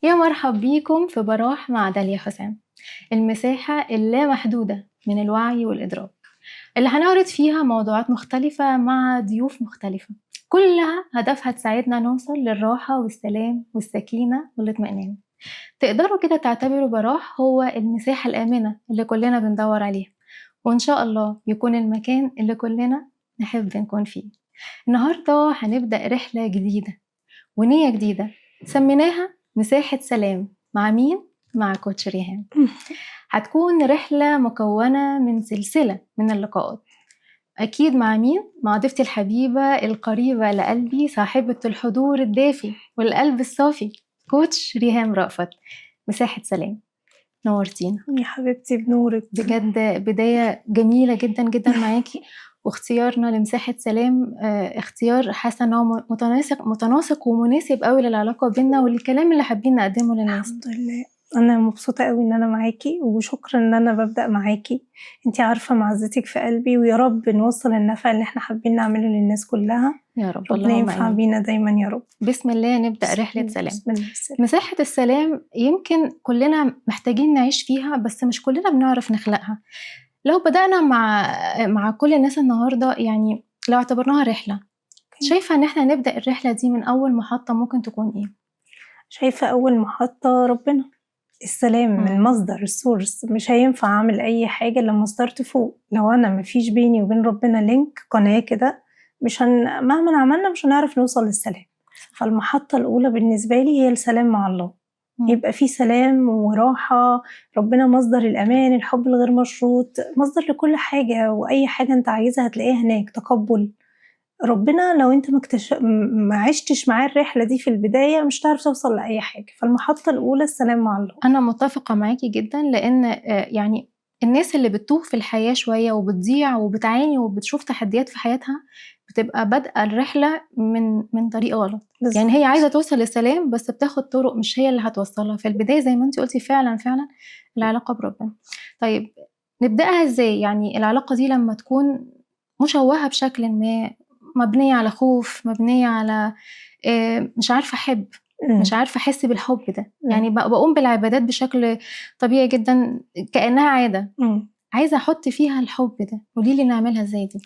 يا مرحب بيكم في براح مع داليا حسام. المساحة اللامحدودة من الوعي والإدراك اللي هنعرض فيها موضوعات مختلفة مع ضيوف مختلفة، كلها هدفها تساعدنا نوصل للراحة والسلام والسكينة والاطمئنان. تقدروا كده تعتبروا براح هو المساحة الآمنة اللي كلنا بندور عليها، وإن شاء الله يكون المكان اللي كلنا نحب نكون فيه. النهاردة هنبدأ رحلة جديدة ونية جديدة سميناها مساحة سلام. مع مين؟ مع كوتش ريهام. هتكون رحلة مكونة من سلسلة من اللقاءات. أكيد مع مين؟ مع ضيفتي الحبيبة القريبة لقلبي، صاحبة الحضور الدافي والقلب الصافي، كوتش ريهام رأفت. مساحة سلام، نورتينا يا حبيبتي بنورك. بجد بداية جميلة جدا جدا معاكي، واختيارنا لمساحة سلام اختيار حاسة انه متناسق ومناسب قوي للعلاقة بينا وللكلام اللي حابين نقدمه للناس. الحمد لله، انا مبسوطه قوي ان انا معاكي، وشكرا ان انا ببدا معاكي. انتي عارفه معزتك في قلبي، ويا رب نوصل النفع اللي احنا حابين نعمله للناس كلها. يا رب، ربنا اللهم ينفع آمين. بينا دايما يا رب. بسم الله نبدأ رحلة بسم سلام. بسم الله السلام. مساحة السلام يمكن كلنا محتاجين نعيش فيها، بس مش كلنا بنعرف نخلقها. لو بدأنا مع كل الناس النهاردة، يعني لو اعتبرناها رحلة، شايفة ان احنا نبدأ الرحلة دي من أول محطة ممكن تكون ايه؟ شايفه اول محطه ربنا، السلام من مصدر السورس. مش هينفع اعمل اي حاجه لما مصدرت فوق. لو انا مفيش بيني وبين ربنا لينك، قناه كده، مهما عملنا مش هنعرف نوصل للسلام. فالمحطه الاولى بالنسبه لي هي السلام مع الله. يبقى في سلام وراحة. ربنا مصدر الأمان، الحب الغير مشروط، مصدر لكل حاجة، وأي حاجة أنت عايزها هتلاقيها هناك. تقبل ربنا، لو أنت ما عشتش معاه الرحلة دي في البداية مش هتعرف توصل لأي حاجة. فالمحطة الأولى السلام مع الله. أنا متفقة معاكي جدا، لأن يعني الناس اللي بتتوه في الحياة شوية وبتضيع وبتعاني وبتشوف تحديات في حياتها، بتبقى بادئة الرحلة من طريق غلط. بالظبط. يعني هي عايزة توصل للسلام بس بتاخد طرق مش هي اللي هتوصلها في البداية، زي ما انتي قلتي فعلا العلاقة بربنا. طيب نبدأها ازاي؟ يعني العلاقة دي لما تكون مشوهة بشكل ما، مبنية على خوف، مبنية على مش عارفة أحب، مش عارفة أحس بالحب ده. يعني بقوم بالعبادات بشكل طبيعي جدا كأنها عادة، عايزة أحط فيها الحب ده. قوليلي نعملها ازاي دي؟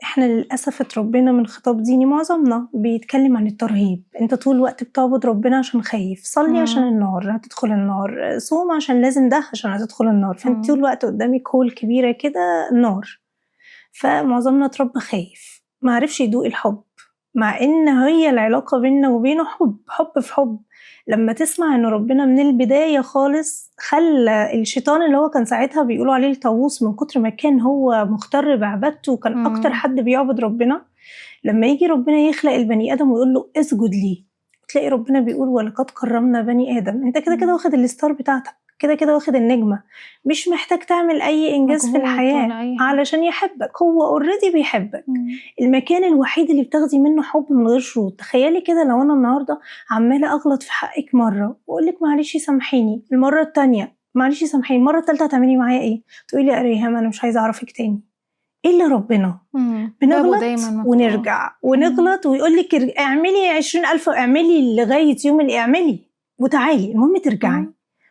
احنا للأسف اتربينا من خطاب ديني، معظمنا بيتكلم عن الترهيب. انت طول الوقت بتعبد ربنا عشان خايف، صلي عشان النار هتدخل النار، صوم عشان لازم ده عشان هتدخل النار. فانت طول الوقت قدامك هول كبيرة كده نار. فمعظمنا اتربى خايف، معرفش يدوق الحب، مع ان هي العلاقة بيننا وبينه حب في حب. لما تسمع ان ربنا من البداية خالص خلى الشيطان اللي هو كان ساعتها بيقولوا عليه الطاووس، من كتر ما كان هو مختر بعبادته وكان اكتر حد بيعبد ربنا، لما يجي ربنا يخلق البني ادم ويقول له اسجد لي، تلاقي ربنا بيقول ولقد كرمنا بني ادم. انت كده كده واخد الستار بتاعتك، كده كده واخد النجمة، مش محتاج تعمل أي إنجاز في الحياة علشان يحبك. هو اوريدي بيحبك. المكان الوحيد اللي بتاخدي منه حب من غير شروط. تخيلي كده لو أنا النهاردة عمالة أغلط في حقك مرة وأقولك معلش سامحيني، المرة التانية معلش سامحيني، المرة التالتة هتعملي معايا إيه؟ تقولي يا ريهام أنا مش عايزة أعرفك تاني. إلا ربنا بنغلط ونرجع ونغلط ويقولك اعملي 20,000 اعملي لغاية يوم اللي اعملي وتعالي، المهم ترجعي.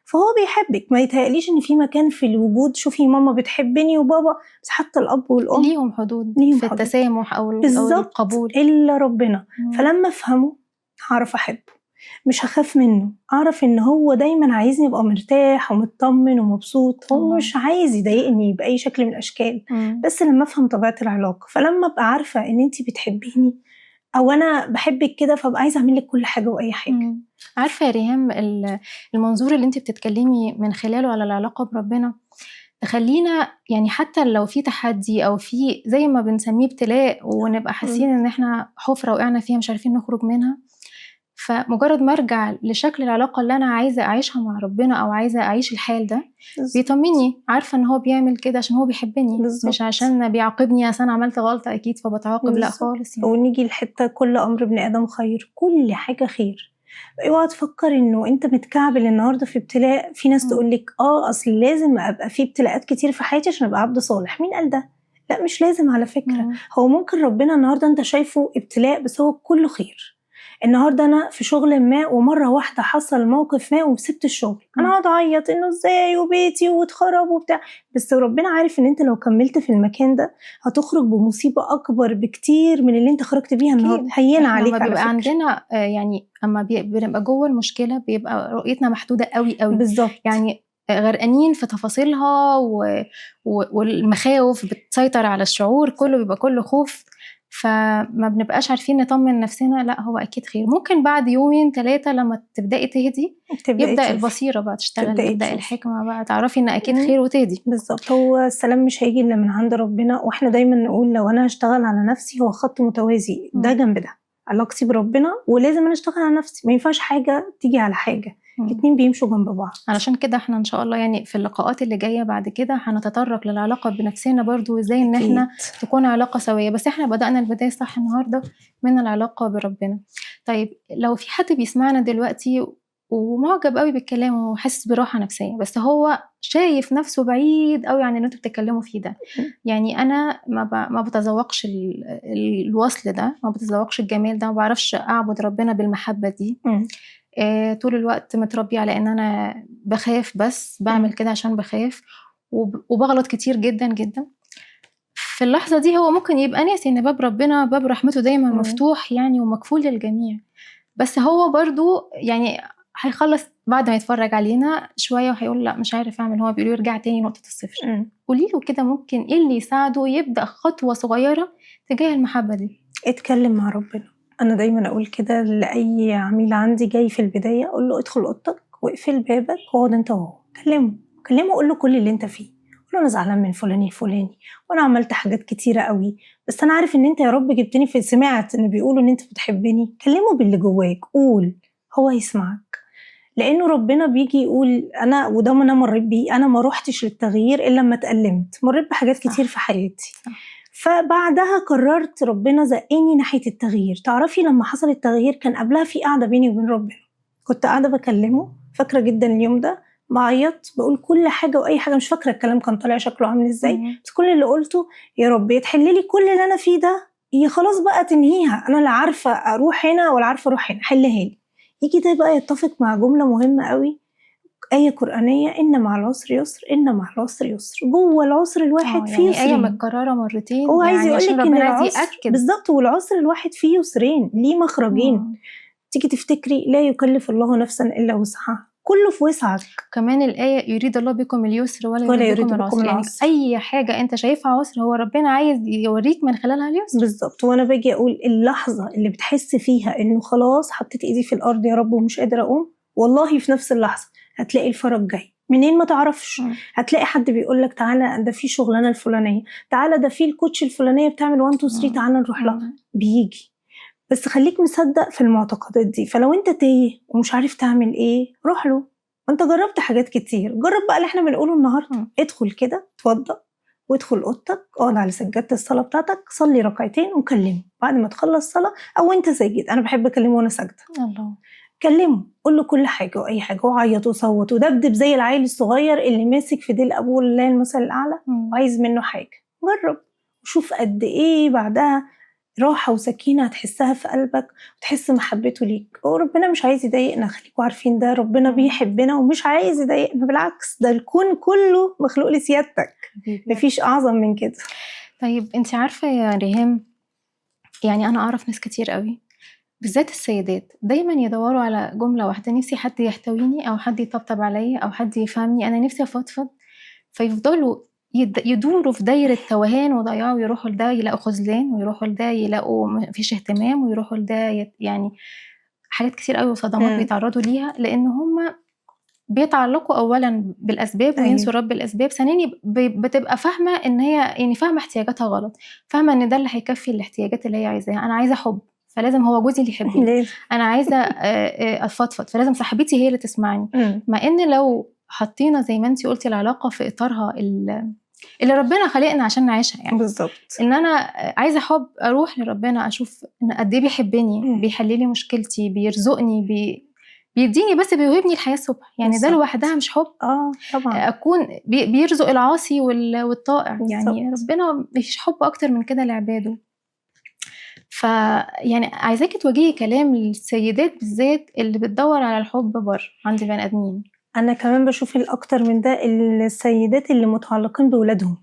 فهو بيحبك. ما يتهيأليش ان في مكان في الوجود، شوفي ماما بتحبني وبابا، بس حتى الاب والام ليهم حدود في التسامح او القبول، الا ربنا. فلما افهمه هعرف احبه، مش هخاف منه. اعرف ان هو دايما عايزني ابقى مرتاح ومطمن ومبسوط. هو مش عايز يضايقني باي شكل من الاشكال. بس لما افهم طبيعه العلاقه، فلما ابقى عارفه ان انتي بتحبيني او انا بحبك كده، فابقى عايزه اعمل لك كل حاجه واي حاجه. عارفه يا ريهام، المنظور اللي انت بتتكلمي من خلاله على العلاقه بربنا تخلينا، يعني حتى لو في تحدي او في زي ما بنسميه ابتلاء ونبقى حاسين ان احنا حفره وقعنا فيها مش عارفين نخرج منها، فمجرد ما ارجع لشكل العلاقه اللي انا عايزه اعيشها مع ربنا او عايزه اعيش الحال ده بيطمني. عارفه ان هو بيعمل كده عشان هو بيحبني، مش عشان بيعاقبني عشان انا عملت غلطه اكيد فبتعاقب. لا خالص. يعني ونيجي لحته كل امر ابن ادم خير، كل حاجه خير. اوعى تفكر انه انت متكعبل النهارده في ابتلاء. في ناس تقول لك اصل لازم ابقى في ابتلاءات كتير في حياتي عشان ابقى عبد صالح. مين قال ده؟ لا مش لازم على فكره. هو ممكن ربنا النهارده انت شايفه ابتلاء بس هو كله خير. النهارده انا في شغل ما ومره واحده حصل موقف ما وسبت الشغل، انا هقعد اعيط انه ازاي وبيتي واتخرب وبتاع، بس ربنا عارف ان انت لو كملت في المكان ده هتخرج بمصيبه اكبر بكتير من اللي انت خرجت بيها النهارده. هين احنا عليك لما على بيبقى فكره. عندنا يعني اما بنبقى جوه المشكله بيبقى رؤيتنا محدوده قوي قوي، بالظبط. يعني غرقانين في تفاصيلها والمخاوف بتسيطر على الشعور كله، بيبقى كله خوف، فما بنبقاش عارفين نطمن نفسنا. لا هو اكيد خير. ممكن بعد يومين 3 لما تبداي تهدي تبدأي يبدا تشوفي. البصيره بقى تشتغل، تبدأي يبدا تشوفي. الحكمه بقى تعرفي ان اكيد خير وتهدي. بالظبط. هو السلام مش هيجي الا من عند ربنا، واحنا دايما نقول لو انا هشتغل على نفسي هو خط متوازي ده جنب ده، علاقتي بربنا ولازم انا اشتغل على نفسي، ما ينفعش حاجه تيجي على حاجه، الاتنين بيمشوا جنب بعض. علشان كده احنا ان شاء الله يعني في اللقاءات اللي جايه بعد كده هنتطرق للعلاقه بنفسنا برضو، وازاي ان احنا تكون علاقه سويه. بس احنا بدانا البدايه صح النهارده من العلاقه بربنا. طيب لو في حد بيسمعنا دلوقتي ومعجب قوي بالكلام وحاسس براحه نفسيه، بس هو شايف نفسه بعيد قوي عن اللي انتوا بتتكلموا فيه ده، يعني انا ما بتذوقش الوصل ده، ما بتذوقش الجمال ده، ما بعرفش اعبد ربنا بالمحبه دي، طول الوقت متربية على ان انا بخاف، بس بعمل كده عشان بخاف وبغلط كتير جدا جدا. في اللحظة دي هو ممكن يبقى ناسي ان باب ربنا باب رحمته دايما مفتوح يعني ومكفول للجميع، بس هو برضو يعني هيخلص بعد ما يتفرج علينا شوية وهيقول لا مش عارف اعمل، هو بيقول يرجع تاني نقطة الصفر. قوليله كده ممكن ايه اللي يساعده يبدأ خطوة صغيرة تجاه المحبة دي. اتكلم مع ربنا. انا دايما اقول كده لاي عميل عندي جاي في البدايه، اقول له ادخل اوضتك واقفل بابك واقعد انت وهو، كلمه قول له كل اللي انت فيه، قول له انا زعلان من فلان الفلاني وانا عملت حاجات كتيره قوي، بس انا عارف ان انت يا رب جبتني في، سمعت ان بيقولوا ان انت بتحبني، كلمه باللي جواك، قول، هو هيسمعك. لانه ربنا بيجي يقول انا، وده انا مريت بيه، انا ما روحتش للتغيير الا لما اتألمت، مريت بحاجات كتير في حياتي، فبعدها قررت ربنا زقني ناحية التغيير. تعرفي لما حصل التغيير كان قبلها في قاعدة بيني وبين ربنا، كنت قاعدة بكلمه، فاكرة جدا اليوم ده، بعيط بقول كل حاجة وأي حاجة، مش فاكرة الكلام كان طالع شكله عامل إزاي، بس كل اللي قلته يا رب يتحللي كل اللي أنا فيه ده، هي خلاص بقى تنهيها، أنا لا عارفة أروح هنا ولا عارفة أروح هنا، حلها لي. يجي ده بقى يتفق مع جملة مهمة قوي، آية قرآنية، إن مع العسر يسر، إن مع العسر يسر، جوه العسر الواحد فيه يعني يسرين. آية متكررة مرتين، هو عايز يعني يقولك عشان إن ربنا عايز العسر يأكد بالظبط، والعسر الواحد فيه يسرين، ليه مخرجين. تيجي تفتكري لا يكلف الله نفسا إلا وسعها، كله في وسعك. كمان الآية يريد الله بكم اليسر ولا يريد بكم العسر، يعني أي حاجة أنت شايفها عسر هو ربنا عايز يوريك من خلالها اليسر. بالظبط. وأنا باجي أقول اللحظة اللي بتحس فيها إنه خلاص حطيت إيدي في الأرض يا رب ومش قادرة أقوم، والله في نفس اللحظة هتلاقي الفرج جاي منين ما تعرفش. هتلاقي حد بيقولك تعالى ده في شغلانة الفلانية، تعالى ده في الكوتش الفلانية بتعمل 1 2 3 تعالى نروح لها، بيجي. بس خليك مصدق في المعتقدات دي. فلو انت تايه ومش عارف تعمل ايه روح له، وانت جربت حاجات كتير، جرب بقى اللي احنا بنقوله النهارده. ادخل كده اتوضى وادخل اوضتك، اقعد على سجاده الصلاه بتاعتك، صلي ركعتين وكلمه بعد ما تخلص صلاه، او انت ساجد، انا بحب اكلمه وانا ساجده. الله. كلمه قول له كل حاجه واي حاجه، وعيط وصوت ودبدب زي العيل الصغير اللي ماسك في ديل ابوه لله المثل الاعلى وعايز منه حاجه. جرب وشوف قد ايه بعدها راحة وسكينة هتحسها في قلبك وتحس محبته ليك. وربنا مش عايز يضايقنا، خليكوا عارفين ده، ربنا بيحبنا ومش عايز يضايقنا، بالعكس ده الكون كله مخلوق لسيادتك، مفيش أعظم من كده. طيب انت عارفة يا ريهام، يعني أنا أعرف ناس كتير قوي بالذات السيدات دايما يدوروا على جملة واحدة، نفسي حد يحتويني أو حد يطبطب عليا أو حد يفهمني، أنا نفسي أفضفض، فيفضلوا يدوروا في دايرة توهان وضياع، ويروحوا لده يلاقوا خذلان، ويروحوا لده يلاقوا مفيش اهتمام، ويروحوا لده يعني حاجات كتير قوي وصدمات بيتعرضوا ليها، لأن هم بيتعلقوا أولا بالأسباب وينسوا رب الأسباب. ثانيا بتبقى فاهمة إن هي يعني فاهمة احتياجاتها غلط، فاهمة إن ده اللي هيكفي الاحتياجات اللي هي عايزاها. أنا عايزة حب فلازم هو جوزي اللي يحبني، أنا عايزة أفضفض فلازم صاحبتي هي اللي تسمعني. مع إن لو حطينا زي ما أنتي قلتي العلاقة في إطارها اللي ربنا خلقنا عشان نعيشها، يعني بالظبط، إن أنا عايزة حب أروح لربنا أشوف إن قد إيه بيحبني، بيحللي مشكلتي، بيرزقني، بيديني، بس بيوهبني الحياة الصبح، يعني بالزبط. ده لوحدها مش حب. طبعا أكون بيرزق العاصي والطائع بالزبط. يعني ربنا مفيش حب أكتر من كده لعباده. فيعني عايزاكي توجهي كلام للسيدات بالذات اللي بتدور على الحب بره عند بني ادمين. انا كمان بشوف الاكتر من ده السيدات اللي متعلقين بولادهم.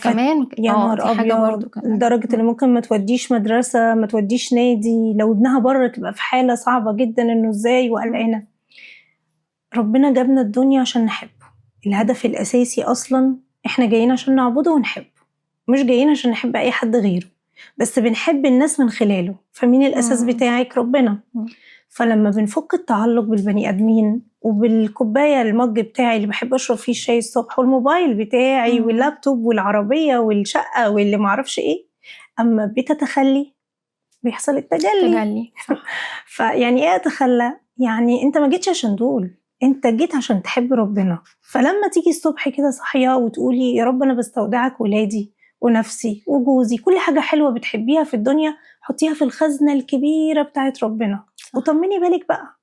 كمان يا دي نهار حاجه ابيض، برضو كمان. لدرجه ان ممكن ما توديش مدرسه، ما توديش نادي، لو ابنها بره تبقى في حاله صعبه جدا انه ازاي وقلقانه. ربنا جابنا الدنيا عشان نحبه، الهدف الاساسي اصلا احنا جايين عشان نعبده ونحبه، مش جايين عشان نحب اي حد غيره، بس بنحب الناس من خلاله. فمين الاساس بتاعك؟ ربنا. فلما بنفك التعلق بالبني ادمين وبالكوبايه المج بتاعي اللي بحب اشرب فيه الشاي الصبح، والموبايل بتاعي واللابتوب والعربيه والشقه واللي معرفش ايه، اما بتتخلي بيحصل التجلي. صح. فيعني ايه اتخلى؟ يعني انت ما جيتش عشان دول، انت جيت عشان تحب ربنا. فلما تيجي الصبح كده صحيه وتقولي يا رب انا بستودعك ولادي ونفسي وجوزي، كل حاجه حلوه بتحبيها في الدنيا حطيها في الخزنه الكبيره بتاعت ربنا، وطمني بالك بقى.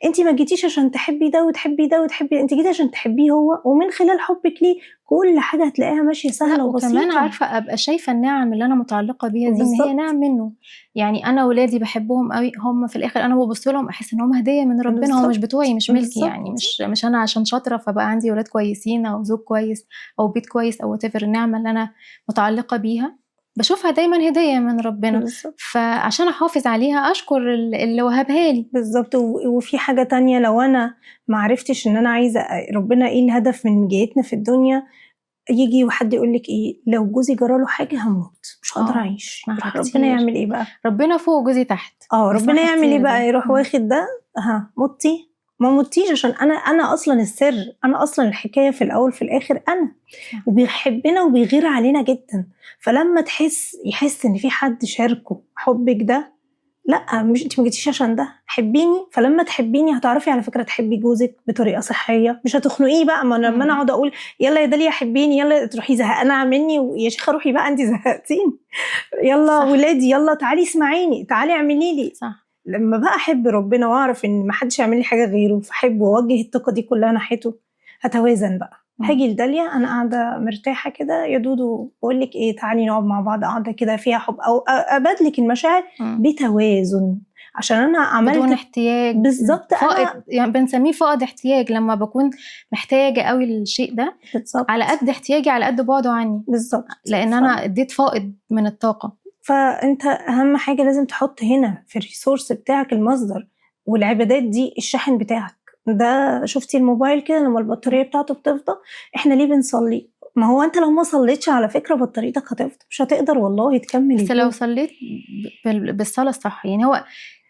انت ما جيتيش عشان تحبي ده وتحبي ده وتحبي، انت جيتي عشان تحبيه هو، ومن خلال حبك ليه كل حاجه هتلاقيها ماشيه سهله وبسيطه. وكمان عارفه ابقى شايفه النعم اللي انا متعلقه بيها دي ان هي نعم منه. يعني انا ولادي بحبهم قوي، هم في الاخر انا ببص لهم احس ان هم هديه من ربنا، هم مش بتوعي، مش ملكي. يعني مش انا عشان شاطره فبقى عندي ولاد كويسين او زوج كويس او بيت كويس او whatever. النعمه اللي انا متعلقه بيها بشوفها دايما هديه من ربنا. بالزبط. فعشان احافظ عليها اشكر اللي وهبها لي. بالظبط. وفي حاجه تانية، لو انا معرفتش ان انا عايزه ربنا ايه الهدف من جيتنا في الدنيا، يجي وحد يقولك ايه، لو جوزي جراله حاجه هموت، مش هقدر اعيش. ربنا يعمل ايه بقى؟ ربنا فوق جوزي تحت. ربنا يعمل ايه بقى؟ يروح واخد ده، متي ما متيش، عشان انا اصلا السر، انا اصلا الحكايه في الاول في الاخر انا. وبيحبنا وبيغير علينا جدا. فلما يحس ان في حد شاركه حبك ده، لا مش انت ما جيتيش عشان ده، حبيني. فلما تحبيني هتعرفي على فكره تحبي جوزك بطريقه صحيه، مش هتخنقيه بقى. ما لما انا اقعد اقول يلا يا داليا حبيني، يلا تروحي زهقانه مني، ويا شيخه روحي بقى انت زهقتيني، يلا صح. ولادي يلا تعالي اسمعيني، تعالي اعملي لي. صح. لما بقى احب ربنا واعرف ان ما حدش يعمل لي حاجه غيره، فاحبه واوجه الطاقه دي كلها ناحيته، هتوازن بقى. هاجي لداليا انا قاعده مرتاحه كده يا دودو، بقول لك ايه، تعالي نقعد مع بعض قاعده كده فيها حب، او ابادلك المشاعر بتوازن، عشان انا عملت بدون احتياج. بالظبط. فائض، يعني بنسميه فائض احتياج، لما بكون محتاجه قوي للشيء ده. بالزبط. على قد احتياجي على قد بعده عني. بالظبط. لان انا اديت فائض من الطاقه. فانت اهم حاجه لازم تحط هنا في الريسورس بتاعك المصدر، والعبادات دي الشاحن بتاعك ده. شفتي الموبايل كده لما البطاريه بتاعته بتفضى، احنا ليه بنصلي؟ ما هو انت لو ما صليتش على فكره بطاريتك هتفضى، مش هتقدر والله تكمل. بس لو صليت بالصلاه الصح، يعني هو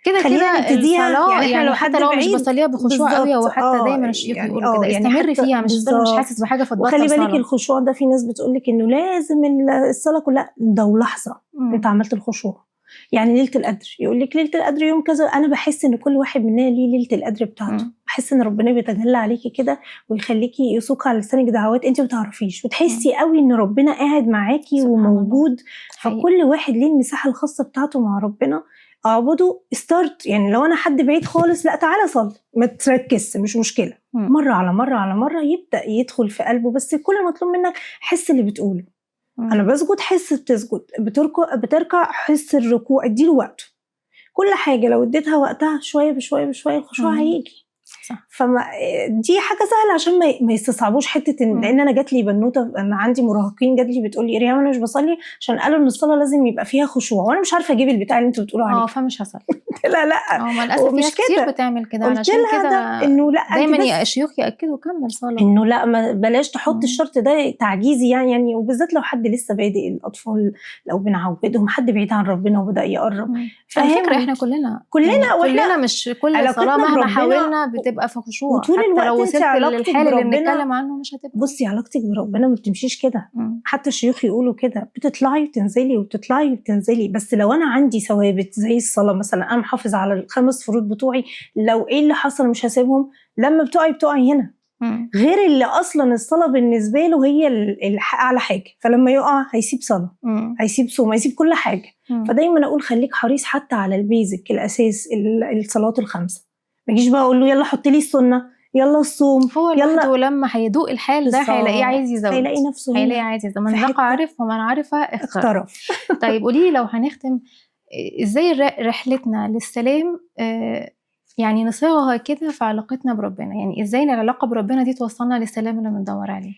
كده الصلاة يعني لو حتى لو مش بصليها بخشوع قوي، او حتى دايما الشيخ يعني يقولوا كده استمر فيها، مش حاسس بحاجه فتبطل صلاه. وخلي بالك الخشوع ده في ناس بتقولك انه لازم الصلاه كلها ده، ولحظه انت عملت الخشوع. يعني ليله القدر، يقولك ليله القدر يوم كذا، انا بحس ان كل واحد مننا ليه ليله القدر بتاعته. بحس ان ربنا بيتجلى عليكي كده ويخليكي يسوق على لسانك دعوات انت ما تعرفيش، وتحسي قوي ان ربنا قاعد معاكي وموجود. فكل واحد ليه المساحه الخاصه بتاعته مع ربنا. اعبده ستارت. يعني لو انا حد بعيد خالص، لا تعالى صلي، ما تركز، مش مشكله. مره على مره على مره يبدا يدخل في قلبه. بس كل المطلوب منك حس اللي بتقوله. انا بسجد، حس بتسجد، بتركع، حس الركوع، اديله وقته. كل حاجه لو اديتها وقتها شويه بشويه بشويه الخشوع هيجي. صح. فما دي حاجه سهله عشان ما يستصعبوش حته لان انا جات لي بنوته، انا عندي مراهقين جات لي بتقول لي ريهام انا مش بصلي عشان قالوا ان الصلاه لازم يبقى فيها خشوع، وانا مش عارفه اجيب البتاع اللي انتوا بتقولوا عليه. فمش هصلي. لا ما للاسف في ناس كتير بتعمل كده، علشان كده انه لا دايما الشيوخ ياكدوا كمل صلاه، انه لا ما بلاش تحط الشرط ده تعجيزي. يعني وبالذات لو حد لسه بادئ، الاطفال لو بنعودهم، حد بعيد عن ربنا وبدا يقرب. على فكره احنا كلنا مش كل صلاه مهما حاولنا بتبقى في خشوع، وطول حتى لو الوقت وصلت للحال اللي بنتكلم عنه مش هتبقى. بصي علاقتك بربنا ما بتمشيش كده. حتى الشيوخ يقولوا كده، بتطلعي وتنزلي وبتطلعي وبتنزلي. بس لو انا عندي ثوابت زي الصلاه مثلا، انا محافظ على ال5 فروض بتوعي، لو ايه اللي حصل مش هسيبهم. لما بتقعي هنا، غير اللي اصلا الصلاه بالنسبه له هي اعلى حاجه، فلما يقع هيسيب صلاه، هيسيب صوم، هيسيب كل حاجه. فدايما اقول خليك حريص حتى على البيزك، الاساس، الصلاه ال5. ما اجيش بقى اقول له يلا حط لي السنه، يلا الصوم، هو لوحده لما هيدوق الحال ده هيلاقيه عايز يزود، هيلاقي نفسه هيلاقي عايز يزود. من ذاق عرف ومن عرف اخترف. طيب قولي لي لو هنختم، إزاي رحلتنا للسلام يعني نصيغها كده في علاقتنا بربنا، يعني إزاي العلاقة بربنا دي توصلنا للسلام اللي بندور عليه.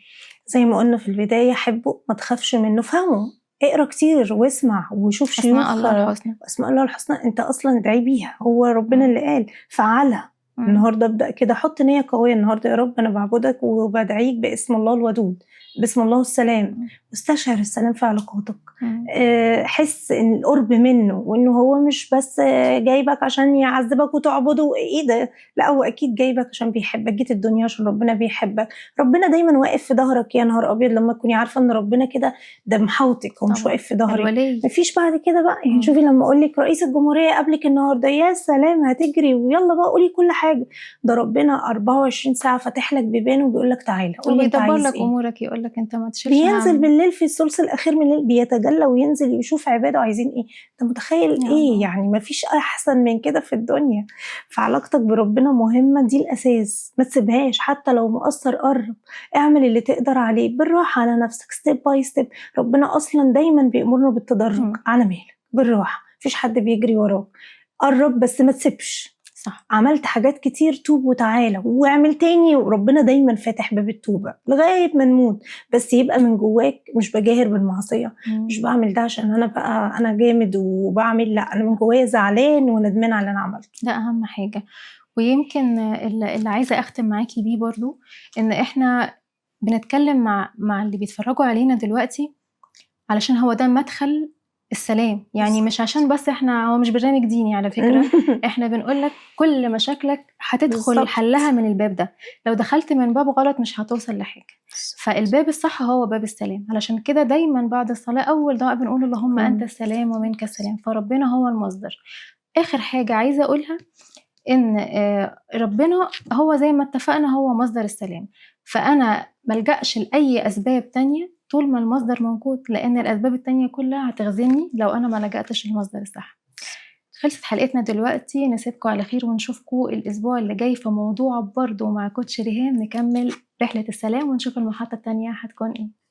زي ما قلنا في البداية، حبه، ما تخافش منه، فهمه، اقرا كتير واسمع وشوف أسماء شيوخ. الله الحسنى. اسماء الله الحسنى انت اصلا ادعي بيها، هو ربنا مم. اللي قال فعلها. مم. النهارده ابدا كده، حط نيه قويه النهارده، يا رب انا بعبدك وبدعيك باسم الله الودود، باسم الله السلام، مم. واستشعر السلام في علاقاتك. مم. حس ان القرب منه، وانه هو مش بس جايبك عشان يعذبك وتعبده، ايه ده؟ لا، هو اكيد جايبك عشان بيحبك، جيت الدنيا عشان ربنا بيحبك. ربنا دايما واقف في ظهرك، يا نهار ابيض لما تكوني عارفه ان ربنا كده ده محاوطك، هو مش طبعا واقف في ظهرك. الولي. مفيش بعد كده بقى، يعني مم. شوفي لما اقول لك رئيس الجمهوريه قبلك النهارده، يا سلام هتجري ويلا بقى قولي كل حاجه. ده ربنا 24 ساعه فاتح لك بيبان وبيقول لك تعالى قول لي انت وبيدبر عايز لك ايه. أمورك، يقول لك أنت ما تشيلش بينزل هم. بالليل في الثلث الاخير من الليل، بيتجلى وينزل يشوف عباده عايزين ايه. انت متخيل يا ايه؟ الله. يعني مفيش احسن من كده في الدنيا. فعلاقتك بربنا مهمه، دي الاساس، ما تسيبهاش. حتى لو مقصر قرب، اعمل اللي تقدر عليه بالراحه على نفسك، ستيب باي ستيب. ربنا اصلا دايما بيأمرنا بالتدرج، مم. على مهلك بالراحه، مفيش حد بيجري وراك. قرب بس ما تسيبش. صح. عملت حاجات كتير، توب وتعالى واعمل تاني، وربنا دايما فاتح باب التوبة لغاية ما نموت. بس يبقى من جواك مش بجاهر بالمعصية، مم. مش بعمل ده عشان انا بقى انا جامد وبعمل، لا، انا من جوايا زعلان وندمان على اللي انا عملته. ده أهم حاجة. ويمكن اللي عايزة أختم معاكي بيه برضو، إن إحنا بنتكلم مع اللي بيتفرجوا علينا دلوقتي علشان هو ده مدخل السلام، يعني مش عشان بس هو مش برنامج ديني على فكرة. احنا بنقولك كل مشاكلك هتدخل بالظبط. حلها من الباب ده، لو دخلت من باب غلط مش هتوصل لحاجة. فالباب الصح هو باب السلام، علشان كده دايما بعد الصلاة أول دعاء بنقول اللهم أنت السلام ومنك السلام، فربنا هو المصدر. آخر حاجة عايزة أقولها إن ربنا هو زي ما اتفقنا هو مصدر السلام، فأنا ملجأش لأي أسباب تانية طول ما المصدر موجود، لأن الأسباب التانية كلها هتخذلني لو أنا ما لجأتش للمصدر الصح. خلصت حلقتنا دلوقتي، نسيبكم على خير ونشوفكم الأسبوع اللي جاي في موضوع برضه مع كوتش ريهام، نكمل رحلة السلام ونشوف المحطة التانية هتكون إيه.